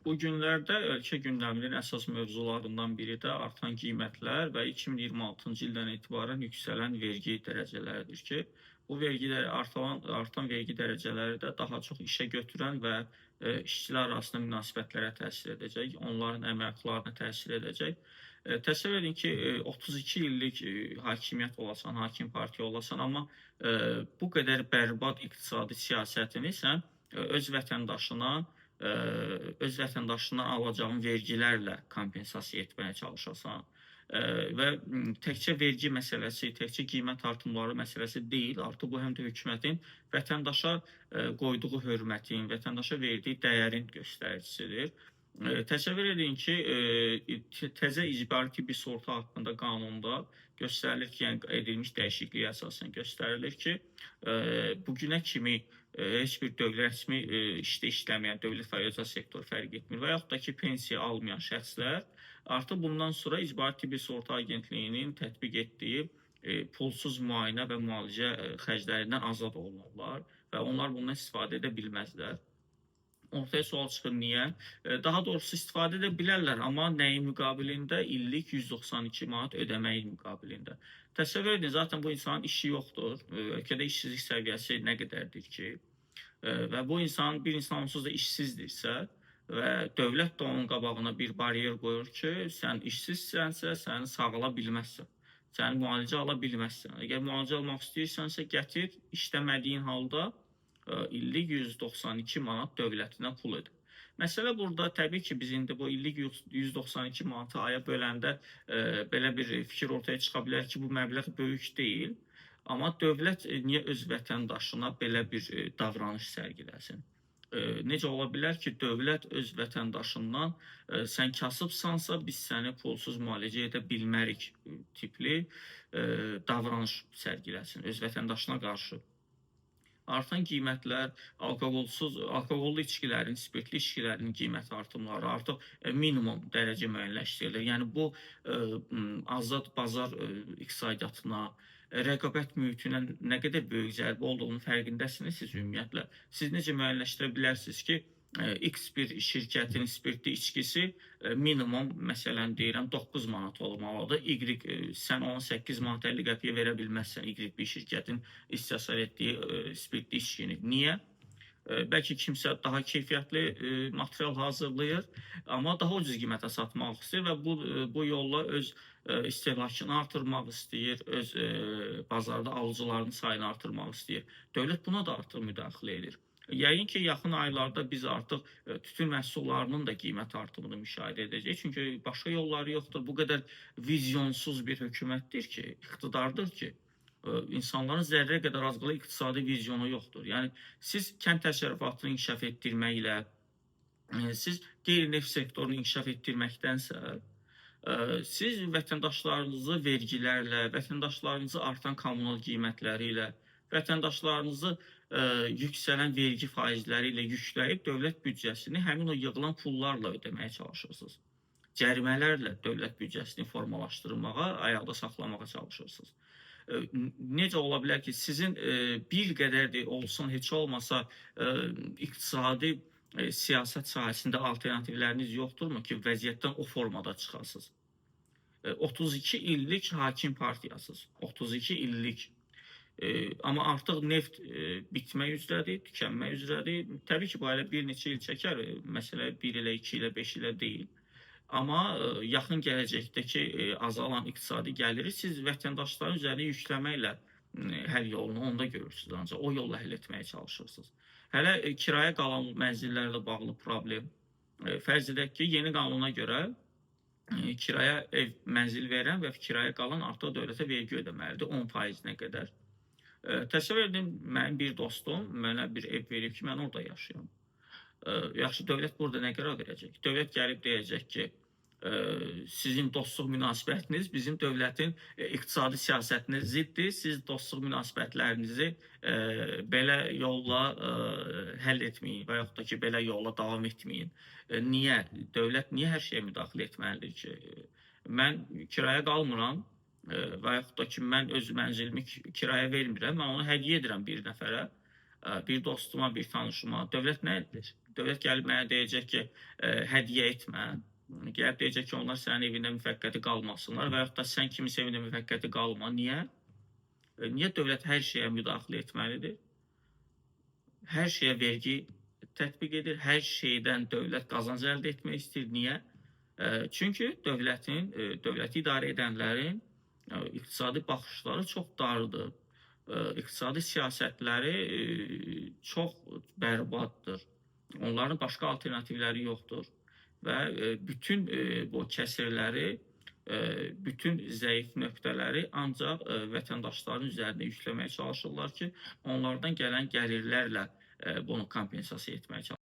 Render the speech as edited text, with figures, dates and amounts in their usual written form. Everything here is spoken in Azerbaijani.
Bu günlərdə ölkə gündəminin əsas mövzularından biri də artan qiymətlər və 2026-cı ildən etibarən yüksələn vergi dərəcələridir ki, bu artan vergi dərəcələri də daha çox işə götürən və işçilər arasında münasibətlərə təsir edəcək, onların əmək haqlarına təsir edəcək. Təsəvvür edin ki, 32 illik hakimiyyət olasan, hakim partiya olasan, amma bu qədər bərbad iqtisadi siyasətini sən öz vətəndaşına öz vətəndaşından alacağın vergilərlə kompensasiya etməyə çalışasan və təkcə vergi məsələsi, təkcə qiymət artımları məsələsi deyil, artıq bu həm də hökumətin vətəndaşa qoyduğu hörmətin, vətəndaşa verdiyi dəyərin göstəricisidir. Təsəvvür edin ki, təzə icbari tibbi sığorta haqqında qanunda göstərilir ki, yəni edilmiş dəyişikliyə əsasən göstərilir ki, bugünə kimi heç bir rəsmi işdə işləməyən, dövlət və özəl sektor fərq etmir və yaxud da ki, pensiya almayan şəxslər artıq bundan sonra icbari tibbi sığorta agentliyinin tətbiq etdiyi pulsuz müayinə və müalicə xərclərindən azad olunurlar və onlar bundan istifadə edə bilməzlər. Ortaya sual çıxır, niyə? Daha doğrusu istifadə edə bilərlər, amma nəyin müqabilində? İllik 192 manat ödəməyin müqabilində. Təsəvvür edin, zaten bu insanın işi yoxdur. Ölkədə işsizlik səviyyəsi nə qədərdir ki? Və bu bir insan onsuz da işsizdirsə və dövlət də onun qabağına bir baryer qoyur ki, sən işsizsənsə, səni sağala bilməzsən. Sən müalicə ala bilməzsən. Əgər müalicə almaq istəyirsənsə, gətir, işləmədiyin halda illik 192 manat dövlətinə pul ödə. Məsələ burada təbii ki, biz indi bu illik 192 manatı aya böləndə belə bir fikir ortaya çıxa bilər ki, bu məbləğ böyük deyil. Amma dövlət niyə öz vətəndaşına belə bir davranış sərgiləsin? Necə ola bilər ki, dövlət öz vətəndaşından sən kasıbsansa, biz səni pulsuz müalicə edə bilmərik tipli davranış sərgiləsin öz vətəndaşına qarşı. Artan qiymətlər, alkoqollu içkilərin, spirtli içkilərin qiymət artımları artıq minimum dərəcə müəyyənləşdirilir. Yəni bu azad bazar iqtisadiyyatına, rəqabət mühitinə nə qədər böyük zərbə olduğunu fərqindəsiniz siz ümumiyyətlə. Siz necə müəyyənləşdirə bilərsiniz ki, X bir şirkətin spirtli içkisi minimum, məsələn deyirəm, 9 manat olmalıdır. Sən 18 manat 50 qəpiyə verə bilməzsən Y bir şirkətin istehsal etdiyi spirtli içkini. Niyə? Bəlkə kimsə daha keyfiyyətli material hazırlayır, amma daha ucuz qiymətə satmaq istəyir və bu yolla öz istehlakını artırmaq istəyir, öz bazarda alıcılarının sayını artırmaq istəyir. Dövlət buna da artıq müdaxilə edir. Yəqin ki, yaxın aylarda biz artıq tütün məhsullarının da qiymət artımını müşahidə edəcəyik. Çünki başqa yolları yoxdur. Bu qədər vizyonsuz bir hökumətdir ki, iqtidardır ki, insanların zərrə qədər az qala iqtisadi vizyonu yoxdur. Yəni, siz kənd təsərrüfatını inkişaf etdirməklə, siz qeyri-neft sektorunu inkişaf etdirməkdənsə, siz vətəndaşlarınızı vergilərlə, vətəndaşlarınızı artan kommunal qiymətləri ilə, vətəndaşlarınızı yüksələn vergi faizləri ilə yükləyib dövlət büdcəsini həmin o yığılan pullarla ödəməyə çalışırsınız. Cərimələrlə dövlət büdcəsini formalaşdırmağa, ayaqda saxlamağa çalışırsınız. Necə ola bilər ki, sizin bir qədər də olsun, heç olmasa iqtisadi siyasət sahəsində alternativləriniz yoxdurmu ki, vəziyyətdən o formada çıxasınız? 32 illik hakim partiyasız, 32 illik. Amma artıq neft bitmək üzrədir, tükənmək üzrədir. Təbii ki, bu hələ bir neçə il çəkər, məsələ 1 ilə, 2 ilə, 5 ilə deyil. Amma yaxın gələcəkdəki azalan iqtisadi gəliri siz vətəndaşların üzərinə yükləməklə həll yolunu onda görürsünüz, ancaq o yolla həll etməyə çalışırsınız. Hələ kirayə qalan mənzillərlə bağlı problem. Fərz edək ki, yeni qanuna görə kirayə ev mənzil verən və kirayə qalan artıq dövlətə vergi ödəməlidir 10%-nə qədər. Təsəvvür edin, mənim bir dostum mənə bir ev verib ki, mən orada yaşayam. Yaxşı, dövlət burada nə qərar verəcək? Dövlət gəlib deyəcək ki, sizin dostluq münasibətiniz bizim dövlətin iqtisadi siyasətinə ziddir. Siz dostluq münasibətlərinizi belə yolla həll etməyin və yaxud da ki, belə yolla davam etməyin. Niyə? Dövlət niyə hər şeyə müdaxilə etməlidir ki? Mən kirayə qalmıram və yaxud da ki, mən öz mənzilimi kirayə vermirəm, mən onu hədiyyə edirəm bir nəfərə, bir dostuma, bir tanışıma. Dövlət nə edir? Dövlət gəlib mənə deyəcək ki, hədiyyə etmə. Gəlib deyəcək ki, onlar sənin evində müvəqqəti qalmasınlar və yaxud da sən kimisə evində müvəqqəti qalma. Niyə? Niyə dövlət hər şeyə müdaxilə etməlidir? Hər şeyə vergi tətbiq edir, hər şeydən dövlət qazanc əldə etmək istəyir. Niyə? Çünki dövləti idarə edənlərin iqtisadi baxışları çox dardır. İqtisadi siyasətləri çox bərbaddır. Onların başqa alternativləri yoxdur və bütün bu kəsirləri, bütün zəif nöqtələri ancaq vətəndaşların üzərinə yükləməyə çalışırlar ki, onlardan gələn gəlirlərlə bunu kompensasiya etməyə çalışırlar.